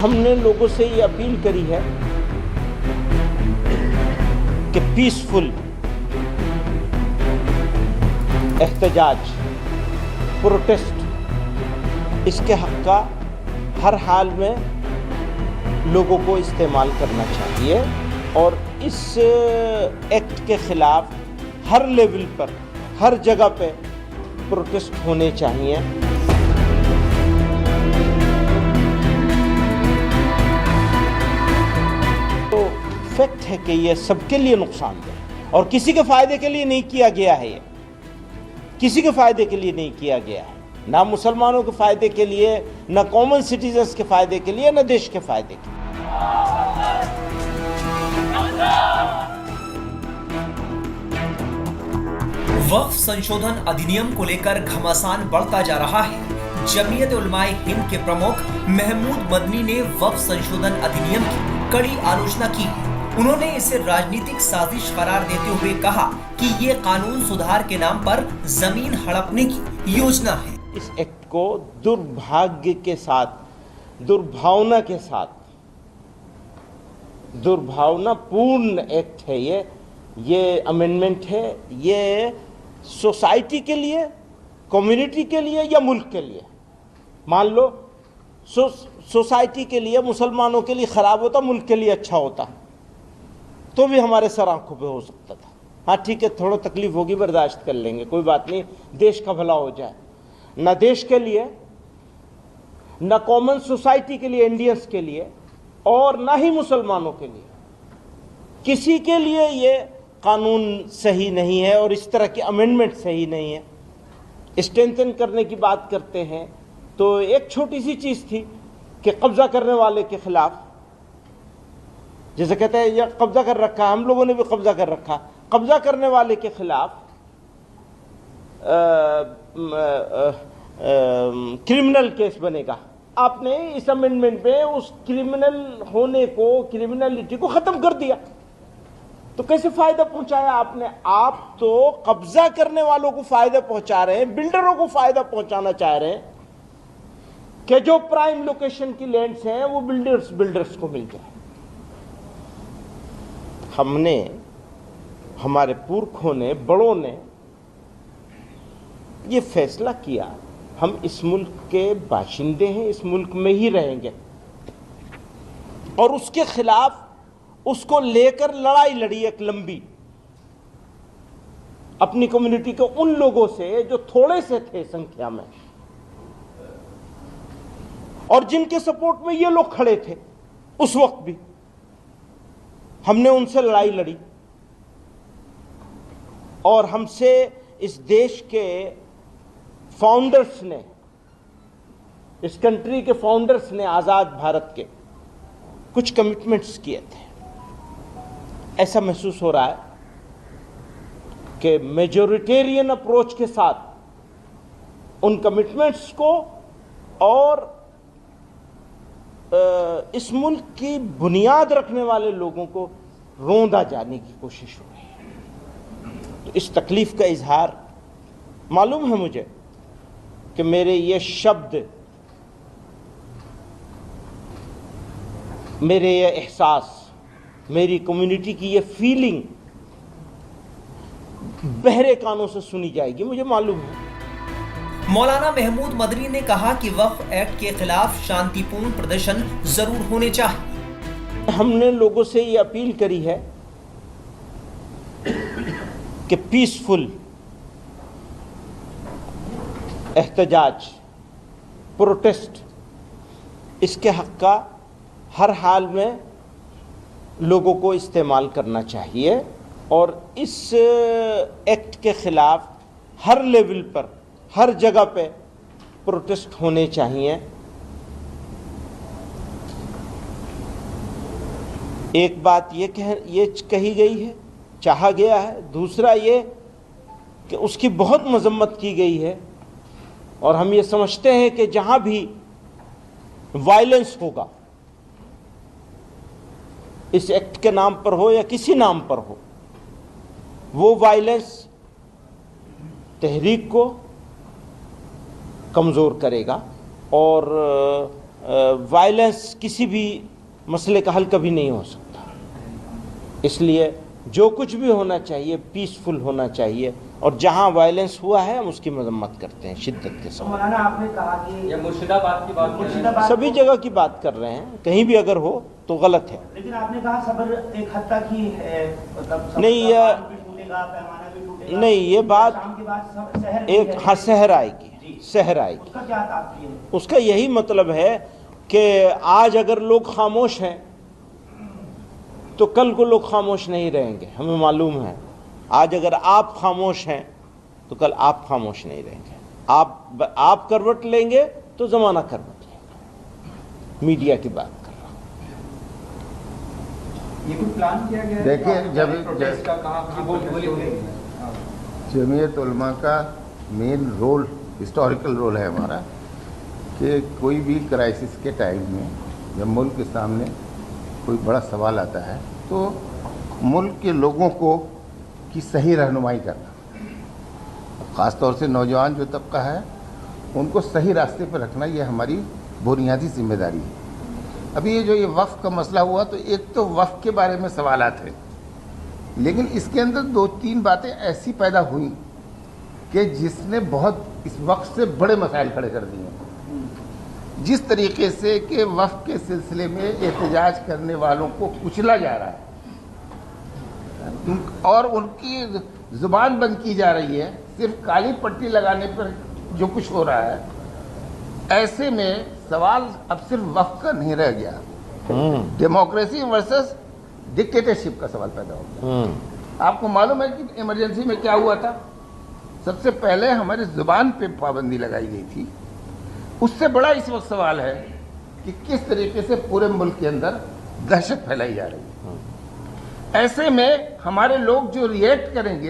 ہم نے لوگوں سے یہ اپیل کری ہے کہ پیسفل احتجاج، پروٹیسٹ، اس کے حق کا ہر حال میں لوگوں کو استعمال کرنا چاہیے اور اس ایکٹ کے خلاف ہر لیول پر، ہر جگہ پہ پروٹیسٹ ہونے چاہیے۔ تو فیکٹ ہے کہ یہ سب کے لیے نقصان دہ اور کسی کے فائدے کے لیے نہیں کیا گیا ہے، یہ کسی کے فائدے کے لیے نہیں کیا گیا ہے، نہ مسلمانوں کے فائدے کے لیے، نہ کامن سٹیزنز کے فائدے کے لیے، نہ دیش کے فائدے کے لیے۔ وقف سنشودھن ادھینیم کو لے کر گھمسان بڑھتا جا رہا ہے۔ جمعیت علماء ہند کے پرمکھ محمود مدنی نے وقف سنشودھن ادھینیم کی کڑی آلوچنا کی ہے۔ انہوں نے اسے راجنیتک سازش قرار دیتے ہوئے کہا کہ یہ قانون سدھار کے نام پر زمین ہڑپنے کی یوجنا ہے۔ اس ایکٹ کو دربھاگیہ کے ساتھ، دربھاونا کے ساتھ، دربھاونا پورن ایکٹ ہے یہ امینڈمنٹ ہے، یہ سوسائٹی کے لیے، کمیونٹی کے لیے یا ملک کے لیے، مان لو سوسائٹی کے لیے، مسلمانوں کے لیے خراب ہوتا، ملک کے لیے اچھا ہوتا تو بھی ہمارے سر آنکھوں پہ ہو سکتا تھا۔ ہاں ٹھیک ہے، تھوڑا تکلیف ہوگی، برداشت کر لیں گے، کوئی بات نہیں، دیش کا بھلا ہو جائے۔ نہ دیش کے لیے، نہ کامن سوسائٹی کے لیے، انڈینس کے لیے، اور نہ ہی مسلمانوں کے لیے، کسی کے لیے یہ قانون صحیح نہیں ہے اور اس طرح کی امینڈمنٹ صحیح نہیں ہے۔ اسٹرینتھن کرنے کی بات کرتے ہیں تو ایک چھوٹی سی چیز تھی کہ قبضہ کرنے والے کے خلاف، جیسے کہتے ہیں یہ قبضہ کر رکھا، ہم لوگوں نے بھی قبضہ کر رکھا، قبضہ کرنے والے کے خلاف کرمنل کیس بنے گا۔ آپ نے اس امینڈمنٹ میں اس کرمنل ہونے کو، کرمنلٹی کو ختم کر دیا، تو کیسے فائدہ پہنچایا آپ نے؟ آپ تو قبضہ کرنے والوں کو فائدہ پہنچا رہے ہیں، بلڈروں کو فائدہ پہنچانا چاہ رہے ہیں کہ جو پرائم لوکیشن کی لینڈز ہیں وہ بلڈرز کو مل جائے۔ ہم نے، ہمارے پورکھوں نے، بڑوں نے یہ فیصلہ کیا، ہم اس ملک کے باشندے ہیں، اس ملک میں ہی رہیں گے، اور اس کے خلاف اس کو لے کر لڑائی لڑی ایک لمبی، اپنی کمیونٹی کے ان لوگوں سے جو تھوڑے سے تھے سنکھیا میں اور جن کے سپورٹ میں یہ لوگ کھڑے تھے اس وقت بھی، ہم نے ان سے لڑائی لڑی، اور ہم سے اس دیش کے فاؤنڈرز نے، اس کنٹری کے فاؤنڈرز نے، آزاد بھارت کے کچھ کمٹمنٹس کیے تھے۔ ایسا محسوس ہو رہا ہے کہ میجورٹیرین اپروچ کے ساتھ ان کمٹمنٹس کو اور اس ملک کی بنیاد رکھنے والے لوگوں کو روندا جانے کی کوشش ہو رہی ہے۔ تو اس تکلیف کا اظہار، معلوم ہے مجھے کہ میرے یہ شبد، میرے یہ احساس، میری کمیونٹی کی یہ فیلنگ بہرے کانوں سے سنی جائے گی، مجھے معلوم ہے۔ مولانا محمود مدنی نے کہا کہ وقف ایکٹ کے خلاف شانتی پورن پردرشن ضرور ہونے چاہیے۔ ہم نے لوگوں سے یہ اپیل کری ہے کہ پیسفل احتجاج، پروٹیسٹ، اس کے حق کا ہر حال میں لوگوں کو استعمال کرنا چاہیے اور اس ایکٹ کے خلاف ہر لیول پر، ہر جگہ پہ پروٹیسٹ ہونے چاہیے۔ ایک بات یہ کہی گئی ہے، چاہا گیا ہے، دوسرا یہ کہ اس کی بہت مذمت کی گئی ہے، اور ہم یہ سمجھتے ہیں کہ جہاں بھی وائلنس ہوگا، اس ایکٹ کے نام پر ہو یا کسی نام پر ہو، وہ وائلنس تحریک کو کمزور کرے گا اور वायलेंस किसी भी मसले का हल कभी नहीं हो सकता। इसलिए जो कुछ भी होना चाहिए पीसफुल होना चाहिए, और जहां वायलेंस हुआ है हम उसकी मजम्मत करते हैं शिद्दत के साथ। मौलाना आपने कहा कि ये मुर्शिदाबाद की बात कर रहे हैं। सभी जगह की बात कर रहे हैं, कहीं भी अगर हो तो गलत है। लेकिन आपने कहा सब्र एक हद तक ही है, मतलब नहीं, पैमाना भी टूटेगा। नहीं, ये बात शाम के बाद शहर एक हाँ शहर आएगी, शहर आएगी। उसका क्या तात्पर्य है? उसका यही मतलब है कि आज अगर लोग खामोश हैं तो कल को लोग खामोश नहीं रहेंगे, हमें मालूम है। आज अगर आप खामोश हैं तो कल आप खामोश नहीं रहेंगे। आप करवट लेंगे तो जमाना करवट लेगा। मीडिया की बात कर रहा हूँ। ये कुछ प्लान किया गया है? देखिए, प्रोटेस्ट का कहाँ बोलिए। जमीयत उलमा का मेन रोल, हिस्टोरिकल रोल है हमारा, कि कोई भी क्राइसिस के टाइम में जब मुल्क के सामने कोई बड़ा सवाल आता है तो मुल्क के लोगों को की सही रहनुमाई करना, ख़ास तौर से नौजवान जो तबका है उनको सही रास्ते पर रखना, ये हमारी बुनियादी जिम्मेदारी है। अभी ये वक्फ का मसला हुआ तो एक तो वक्फ के बारे में सवालात है, लेकिन इसके अंदर 2-3 बातें ऐसी पैदा हुई कि जिसने बहुत इस वक्फ से बड़े मसाइल खड़े कर दिए। जिस तरीके से कि वक्फ के सिलसिले में एहतजाज करने वालों को कुचला जा रहा है और उनकी जुबान बंद की जा रही है सिर्फ काली पट्टी लगाने पर जो कुछ हो रहा है, ऐसे में सवाल अब सिर्फ वक्फ का नहीं रह गया, डेमोक्रेसी वर्सेस डिक्टेटरशिप का सवाल पैदा हो गया। आपको मालूम है कि इमरजेंसी में क्या हुआ था? सबसे पहले हमारी जुबान पे पाबंदी लगाई गई थी। उससे बड़ा इस वक्त सवाल है कि किस तरीके से पूरे मुल्क के अंदर दहशत फैलाई जा रही है। ऐसे में हमारे लोग जो रिएक्ट करेंगे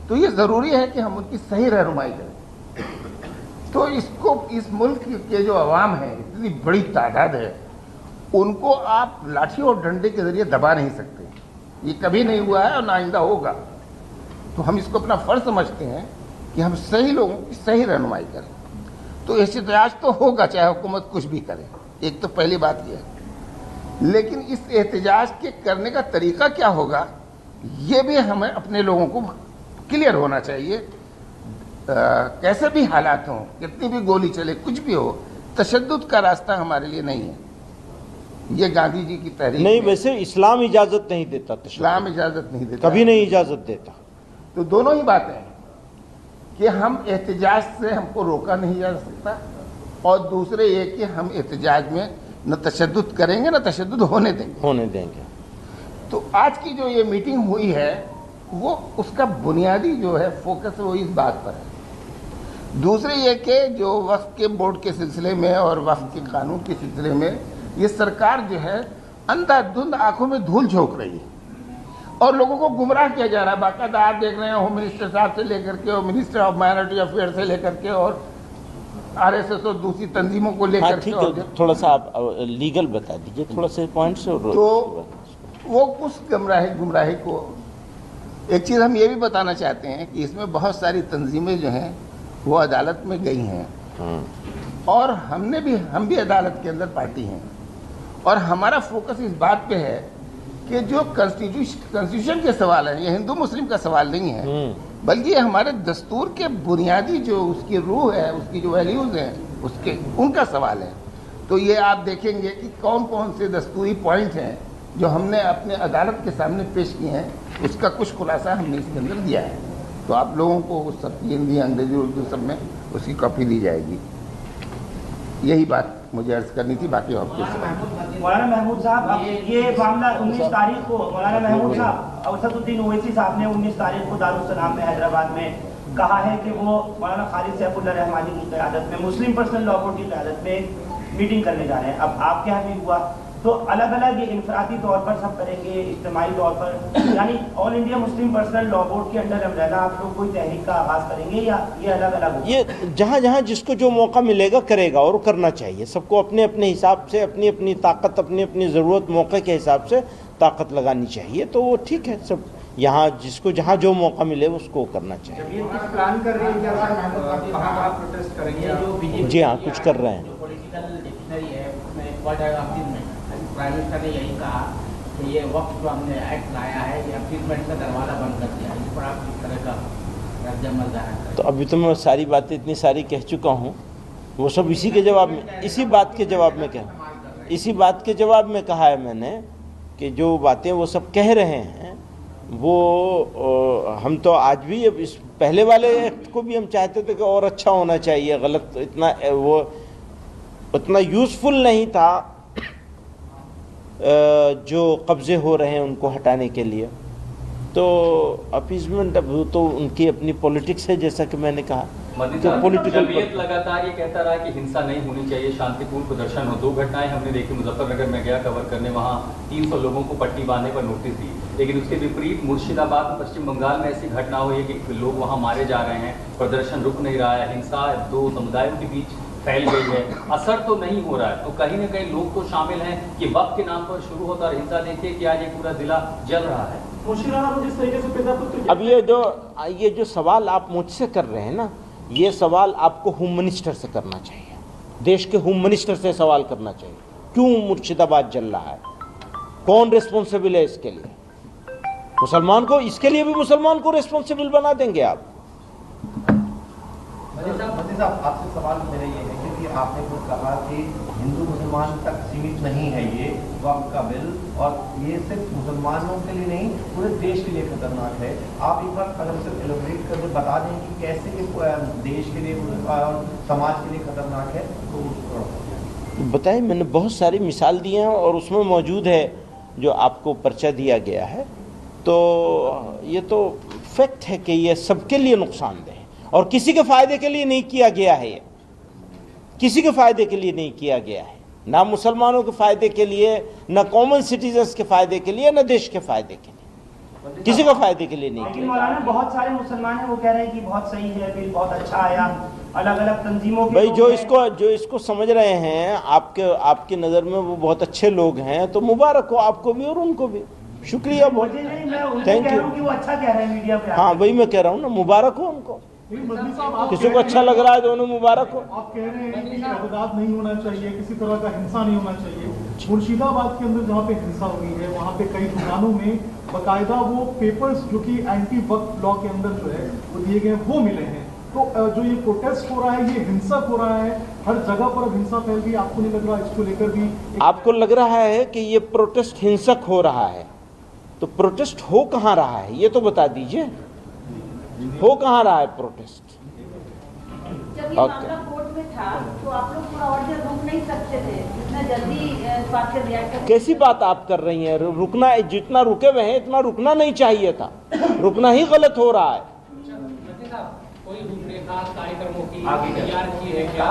तो ये ज़रूरी है कि हम उनकी सही रहनुमाई करें। तो इसको, इस मुल्क के जो अवाम है, इतनी बड़ी तादाद है, उनको आप लाठी और डंडे के जरिए दबा नहीं सकते। ये कभी नहीं हुआ है और ना आइंदा होगा। तो हम इसको अपना फ़र्ज समझते हैं कि हम सही लोगों की सही रहनुमाई करें। तो एहतजाज तो होगा चाहे हुकूमत कुछ भी करे, एक तो पहली बात यह है। लेकिन इस एहतजाज के करने का तरीका क्या होगा ये भी हमें अपने लोगों को क्लियर होना चाहिए। कैसे भी हालात हों, कितनी भी गोली चले, कुछ भी हो, तशद्दुद का रास्ता हमारे लिए नहीं है। ये गांधी जी की तहरीक नहीं, वैसे इस्लाम इजाजत नहीं देता, इस्लाम इजाजत नहीं देता, कभी नहीं इजाजत देता। तो दोनों ही बातें हैं कि हम एहतजाज से हमको रोका नहीं जा सकता, और दूसरे ये कि हम एहतजाज में न तशद्दुद करेंगे न तशद्दुद होने देंगे। तो आज की जो ये मीटिंग हुई है वो उसका बुनियादी जो है फोकस वो इस बात पर है। दूसरे ये कि जो वक्फ के बोर्ड के सिलसिले में और वक्फ के कानून के सिलसिले में ये सरकार जो है अंधाधुंध आंखों में धूल झोंक रही है और लोगों को गुमराह किया जा रहा है। बाकायदा आप देख रहे हैं होम मिनिस्टर साहब से लेकर के और मिनिस्टर ऑफ माइनॉरिटी अफेयर से लेकर के और RSS और दूसरी तंजीमों को लेकर ठीक है, थोड़ा सा आप लीगल बता दीजिए, थोड़ा से पॉइंट से। तो वो उस गुमराही को एक चीज़ हम ये भी बताना चाहते हैं कि इसमें बहुत सारी तंजीमें जो हैं वो अदालत में गई हैं और हम भी अदालत के अंदर पार्टी हैं, और हमारा फोकस इस बात पे है कि जो कॉन्स्टिट्यूशन के सवाल है ये हिंदू मुस्लिम का सवाल नहीं है, बल्कि ये हमारे दस्तूर के बुनियादी जो उसकी रूह है, उसकी जो वैल्यूज़ हैं उसके उनका सवाल है। तो ये आप देखेंगे कि कौन कौन से दस्तूरी पॉइंट हैं जो हमने अपने अदालत के सामने पेश किए हैं, उसका कुछ खुलासा हमने इसके अंदर दिया है। तो आप लोगों को उस सब हिंदी अंग्रेजी उर्दू सब में उसकी कॉपी दी जाएगी। यही बात मुझे अर्ज करनी थी, बाकी और कुछ। मौलाना महमूद साहब, अब ये मामला 19 तारीख को मौलाना महमूद साहब असदुद्दीन ओवैसी साहब ने 19 तारीख को दारुस्सलाम में हैदराबाद में कहा है कि वो मौलाना खालिद सैफुल्लाह रहमानी की क़यादत में मुस्लिम पर्सनल लॉ बोर्ड की क़यादत में मीटिंग करने जा रहे हैं। अब आपके यहाँ भी हुआ तो अलग अलग इनफरादी तौर पर सब करेंगे, इज्तिमाई तौर पर, यानी all India Muslim personal law board के अंडर अम्ब्रेला आप लोग कोई तहरीक का आगाज करेंगे या ये अलग अलग होगा? ये जहाँ जहाँ जिसको जो मौका मिलेगा करेगा और करना चाहिए। सबको अपने अपने हिसाब से अपनी अपनी ताकत, अपनी अपनी ज़रूरत, मौके के हिसाब से ताकत लगानी चाहिए। तो वो ठीक है, सब यहाँ जिसको जहाँ जो मौका मिले उसको करना चाहिए। प्लान कर रहे हैं, जी हाँ, कुछ कर रहे हैं। प्राइम मिनिस्टर ने यही कहा कि ये वक्त जो हमने एक्ट लाया है ये अपीलमेंट का दरवाजा बंद कर दिया, इस पर आप किस तरह का रद्द-ए-अमल ज़ाहिर करें? तो अभी तो मैं सारी बातें इतनी सारी कह चुका हूँ, वो सब इसी के जवाब में, इसी बात के जवाब में इसी बात के जवाब में कहा है मैंने कि जो बातें वो सब कह रहे हैं वो हम तो आज भी अब इस पहले वाले एक्ट को भी हम चाहते थे कि और अच्छा होना चाहिए, गलत इतना वो उतना यूज़फुल नहीं था जो कब्ज़े हो रहे हैं उनको हटाने के लिए। तो अपीजमेंट अब तो उनकी अपनी पॉलिटिक्स है, जैसा कि मैंने कहा। तो जमीयत लगातार ये कहता रहा कि हिंसा नहीं होनी चाहिए, शांतिपूर्ण प्रदर्शन हो। 2 घटनाएं हमने देखी, मुजफ्फरनगर में गया कवर करने, वहाँ 300 लोगों को पट्टी बांधने पर नोटिस दी, लेकिन उसके विपरीत मुर्शिदाबाद पश्चिम बंगाल में ऐसी घटना हुई है कि लोग वहाँ मारे जा रहे हैं, प्रदर्शन रुक नहीं रहा है, हिंसा 2 समुदायों के बीच फैल गई है, असर तो नहीं हो रहा है। तो कहीं ना कहीं लोग तो शामिल हैं कि वक्त के नाम पर शुरू होता और हिंसा देखिए कि आज ये पूरा जिला जल रहा है। जिस तरीके से अब ये जो सवाल आप मुझसे कर रहे हैं ना, ये सवाल आपको होम मिनिस्टर से करना चाहिए, देश के होम मिनिस्टर से सवाल करना चाहिए। क्यों मुर्शिदाबाद जल रहा है, कौन रिस्पॉन्सिबल है इसके लिए? मुसलमान को, इसके लिए भी मुसलमान को रिस्पॉन्सिबल बना देंगे आप? मोदी साहब आपसे सवाल मेरा ये है क्योंकि आपने खुद कहा कि हिंदू मुसलमान तक सीमित नहीं है ये वक्त का बिल, और ये सिर्फ मुसलमानों के लिए नहीं पूरे देश के लिए खतरनाक है। आप एक बार अगर सिर्फ एलोबरेट करके बता दें कि कैसे ये देश के लिए और समाज के लिए खतरनाक है, तो बताइए। मैंने बहुत सारी मिसाल दी हैं और उसमें मौजूद है जो आपको पर्चा दिया गया है। तो ये तो फैक्ट है कि ये सबके लिए नुकसानदेह है और किसी के फ़ायदे के लिए नहीं किया गया है। ये किसी के फ़ायदे के लिए नहीं किया गया है, ना मुसलमानों के फ़ायदे के लिए, ना कॉमन सिटीजन्स के फ़ायदे के लिए, ना देश के फ़ायदे के लिए, किसी के फ़ायदे के लिए नहीं किया। मौलाना बहुत सारे मुसलमान हैं वो कह रहे हैं कि बहुत सही है बिल, बहुत अच्छा आया, अलग अलग तंजीमों के भाई जो इसको समझ रहे हैं आपके नज़र में वो बहुत अच्छे लोग हैं, तो मुबारक हो आपको भी और उनको भी। शुक्रिया बहुत, थैंक यू। वो अच्छा कह रहे हैं मीडिया पे। हाँ वही मैं कह रहा हूँ ना, मुबारक हो उनको। किसी को अच्छा लग रहा है तो उन्हें मुबारक हो। आप कह रहे हैं कि एतदाद नहीं होना चाहिए, किसी तरह का हिंसा नहीं होना चाहिए। मुर्शिदाबाद के अंदर जहाँ पे हिंसा हुई है वहाँ पे कई दुकानों में बकायदा वो पेपर्स जो कि एंटी वक्फ लॉ के अंदर जो है वो दिए गए वो मिले हैं। तो जो ये प्रोटेस्ट हो रहा है ये हिंसक हो रहा है, हर जगह पर अब हिंसा फैल गई। आपको नहीं लग रहा इसको लेकर भी? आपको लग रहा है कि ये प्रोटेस्ट हिंसक हो रहा है, तो प्रोटेस्ट हो कहाँ रहा है ये तो बता दीजिए, हो कहाँ रहा है प्रोटेस्ट? जब ये मामला कोर्ट में था तो आप लोग थोड़ा और देर रुक नहीं सकते थे, इतना जल्दी इस बात पे रिएक्ट करते? कैसी बात आप कर रही हैं? रुकना, जितना रुके हुए हैं इतना रुकना नहीं चाहिए था, रुकना ही गलत हो रहा है। कोई रूपरेखा कार्यक्रमों की तैयार की है क्या?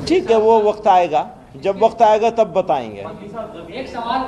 ठीक है, वो वक्त आएगा, जब वक्त आएगा तब बताएंगे। एक सवाल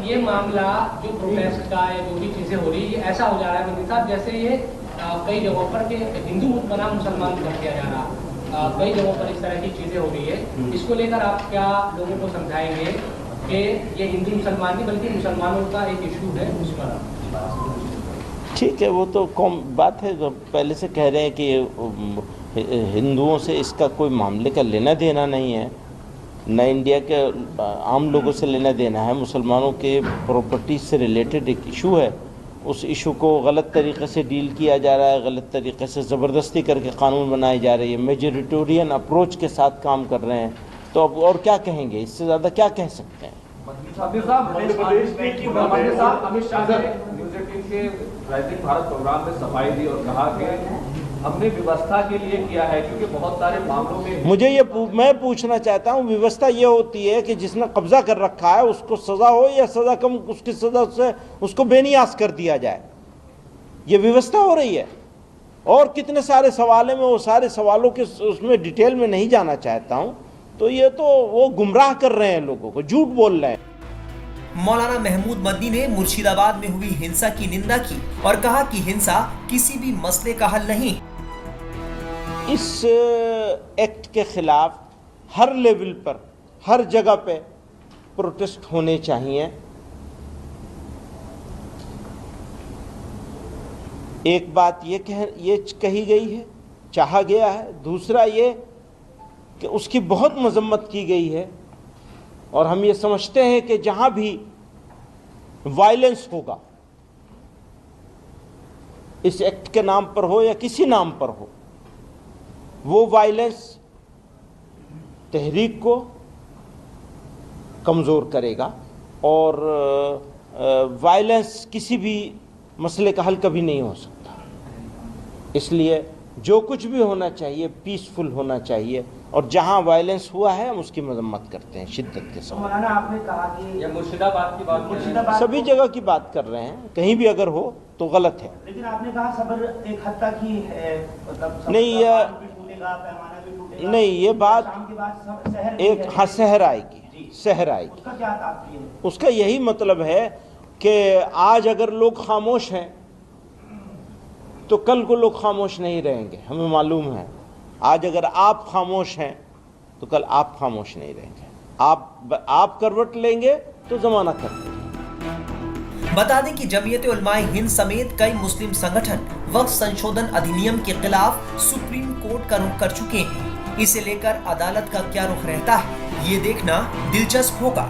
ये मामला जो प्रोटेस्ट का या जो भी चीजें हो रही है ऐसा हो जा रहा है मंत्री साहब, जैसे ये कई जगहों पर के हिंदू बनाम मुसलमान कर दिया जा रहा, कई जगहों पर इस तरह की चीजें हो रही है। इसको लेकर आप क्या लोगों को समझाएंगे कि ये हिंदू मुसलमान नहीं बल्कि मुसलमानों का एक इशू है उस पर? ठीक है, वो तो कौन बात है, जो पहले से कह रहे हैं कि हिंदुओं से इसका कोई मामले का लेना देना नहीं है, न इंडिया के आम लोगों से लेना देना है। मुसलमानों के प्रॉपर्टी से रिलेटेड एक इशू है, उस इशू को गलत तरीके से डील किया जा रहा है, गलत तरीके से ज़बरदस्ती करके कानून बनाई जा रही है, मेजोरिटेरियन अप्रोच के साथ काम कर रहे हैं। तो अब और क्या कहेंगे, इससे ज़्यादा क्या कह सकते हैं? अमित शाह ने न्यूज़ 18 के राइजिंग भारत प्रोग्राम में सफाई दी और कहा कि हमने व्यवस्था के लिए किया है क्योंकि बहुत सारे मामलों में। मुझे मैं पूछना चाहता हूँ, व्यवस्था ये होती है कि जिसने कब्जा कर रखा है उसको सजा हो या सजा कम, उसकी सजा से उसको बेनियाज कर दिया जाए, ये व्यवस्था हो रही है। और कितने सारे सवाल हैं, मैं वो सारे सवालों के उसमें डिटेल में नहीं जाना चाहता हूँ। तो ये तो वो गुमराह कर रहे हैं लोगों को, झूठ बोल रहे हैं। मौलाना महमूद मदनी ने मुर्शिदाबाद में हुई हिंसा की निंदा की और कहा कि हिंसा किसी भी मसले का हल नहीं। इस एक्ट के खिलाफ हर लेवल पर, हर जगह पे प्रोटेस्ट होने चाहिए। ایک بات یہ کہی گئی ہے، چاہا گیا ہے، دوسرا یہ کہ اس کی بہت مذمت کی گئی ہے، اور ہم یہ سمجھتے ہیں کہ جہاں بھی وائلنس ہوگا، اس ایکٹ کے نام پر ہو یا کسی نام پر ہو، وہ وائلنس تحریک کو کمزور کرے گا، اور وائلنس کسی بھی مسئلے کا حل کبھی نہیں ہو سکتا۔ اس لیے جو کچھ بھی ہونا چاہیے پیسفل ہونا چاہیے، اور جہاں وائلنس ہوا ہے ہم اس کی مذمت کرتے ہیں شدت کے ساتھ۔ مولانا آپ نے کہا کہ یہ مرشد آباد کی بات سبھی جگہ کی بات کر رہے ہیں، کہیں بھی اگر ہو تو غلط ہے۔ لیکن آپ نے کہا صبر ایک حد تک ہی ہے، مطلب نہیں، یہ بات ایک سحر آئے گی، سحر آئے گی۔ اس کا کیا تعبیر ہے؟ اس کا یہی مطلب ہے کہ آج اگر لوگ خاموش ہیں تو کل کو لوگ خاموش نہیں رہیں گے، ہمیں معلوم ہے۔ آج اگر آپ خاموش ہیں تو کل آپ خاموش نہیں رہیں گے، آپ کروٹ لیں گے تو زمانہ کر دیں گے۔ بتا دیں کہ جمعیت علماء ہند سمیت کئی مسلم سنگٹھن وقف سنشودھن ادھینیم کے خلاف سپریم کورٹ کا رخ کر چکے ہیں۔ اسے لے کر عدالت کا کیا رخ رہتا ہے، یہ دیکھنا دلچسپ ہوگا۔